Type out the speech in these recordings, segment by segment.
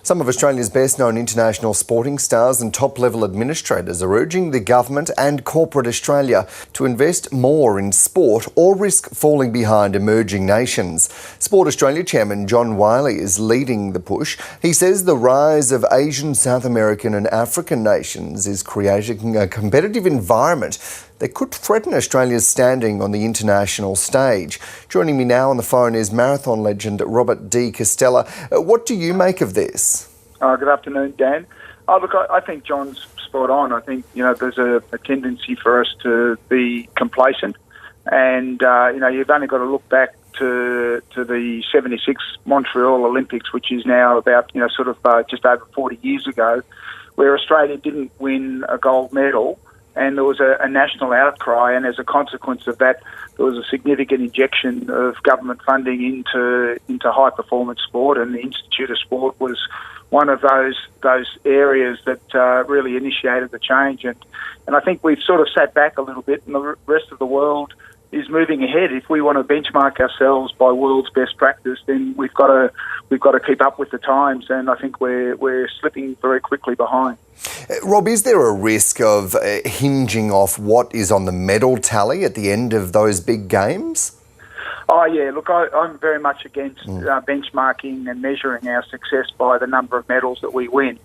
Some of Australia's best-known international sporting stars and top-level administrators are urging the government and corporate Australia to invest more in sport or risk falling behind emerging nations. Sport Australia Chairman John Wylie is leading the push. He says the rise of Asian, South American and African nations is creating a competitive environment that could threaten Australia's standing on the international stage. Joining me now on the phone is marathon legend Robert De Castella. What do you make of this? Good afternoon, Dan. Look, I think John's spot on. I think, there's a tendency for us to be complacent. And, you've only got to look back to the 76 Montreal Olympics, which is now about, just over 40 years ago, where Australia didn't win a gold medal. And there was a national outcry, and as a consequence of that, there was a significant injection of government funding into high-performance sport, and the Institute of Sport was one of those areas that really initiated the change. And I think we've sort of sat back a little bit, and the rest of the world is moving ahead. If we want to benchmark ourselves by world's best practice, then we've got to keep up with the times, and I think we're slipping very quickly behind. Rob, is there a risk of hinging off what is on the medal tally at the end of those big games? Oh, yeah. Look, I'm very much against benchmarking and measuring our success by the number of medals that we win.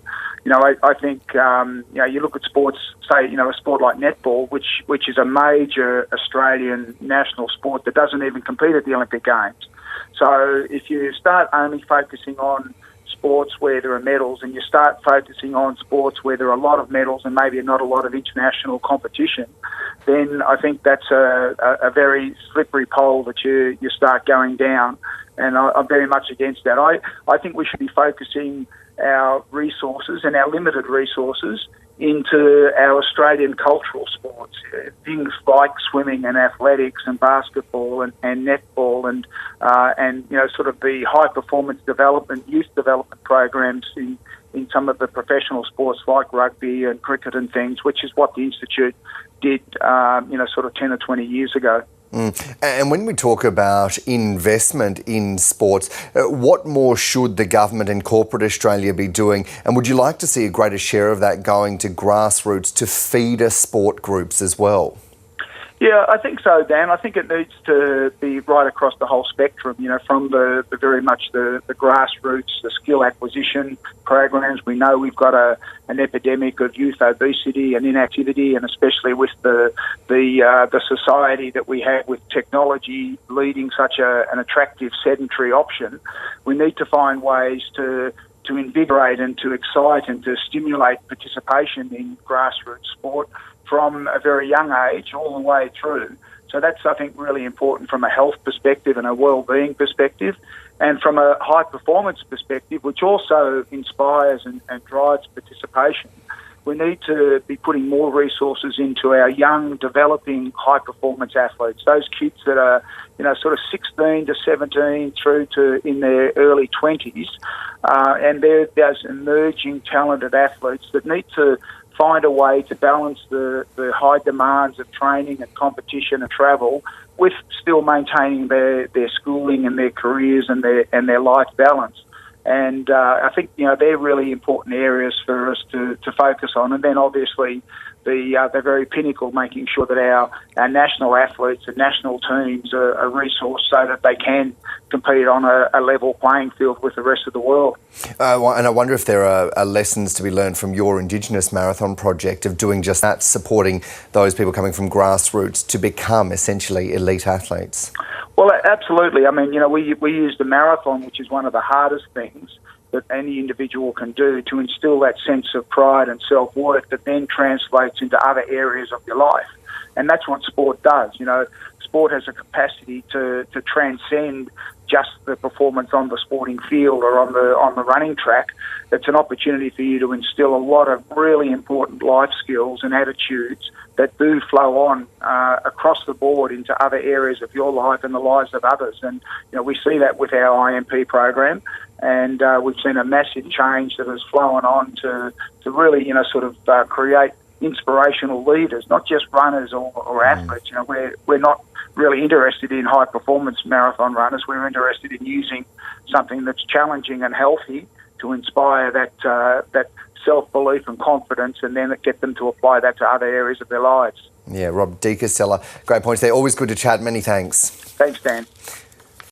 I think, you look at sports, say, a sport like netball, which is a major Australian national sport that doesn't even compete at the Olympic Games. So if you start only focusing on sports where there are medals and you start focusing on sports where there are a lot of medals and maybe not a lot of international competition, then I think that's a very slippery pole that you start going down, and I'm very much against that. I think we should be focusing our resources and our limited resources into our Australian cultural sports, things like swimming and athletics and basketball and netball and sort of the high performance development, youth development programs in some of the professional sports like rugby and cricket and things, which is what the Institute did, sort of 10 or 20 years ago. And when we talk about investment in sports, what more should the government and corporate Australia be doing? And would you like to see a greater share of that going to grassroots, to feeder sport groups as well? Yeah, I think so, Dan. I think it needs to be right across the whole spectrum, from the very much the grassroots, the skill acquisition programs. We know we've got an epidemic of youth obesity and inactivity, and especially with the society that we have with technology leading such an attractive sedentary option, we need to find ways to invigorate and to excite and to stimulate participation in grassroots sport from a very young age all the way through. So that's, I think, really important from a health perspective and a well-being perspective, and from a high-performance perspective, which also inspires and drives participation. We need to be putting more resources into our young, developing, high-performance athletes, those kids that are, sort of 16 to 17 through to in their early 20s, and they're those emerging, talented athletes that need to find a way to balance the high demands of training and competition and travel with still maintaining their schooling and their careers and their life balance. And I think, they're really important areas for us to focus on. And then obviously the very pinnacle, making sure that our national athletes and national teams are resourced so that they can compete on a level playing field with the rest of the world. And I wonder if there are lessons to be learned from your Indigenous Marathon project of doing just that, supporting those people coming from grassroots to become essentially elite athletes. Well, absolutely. I mean, we use the marathon, which is one of the hardest things that any individual can do, to instill that sense of pride and self-worth that then translates into other areas of your life. And that's what sport does. Sport has a capacity to transcend just the performance on the sporting field or on the running track. It's an opportunity for you to instill a lot of really important life skills and attitudes that do flow on across the board into other areas of your life and the lives of others. And we see that with our IMP program, and we've seen a massive change that has flown on to really create inspirational leaders, not just runners or athletes. We're not really interested in high performance marathon runners. We're interested in using something that's challenging and healthy to inspire that self-belief and confidence, and then get them to apply that to other areas of their lives. Yeah, Rob De Castella, great points there. Always good to chat. Many thanks. Thanks, Dan.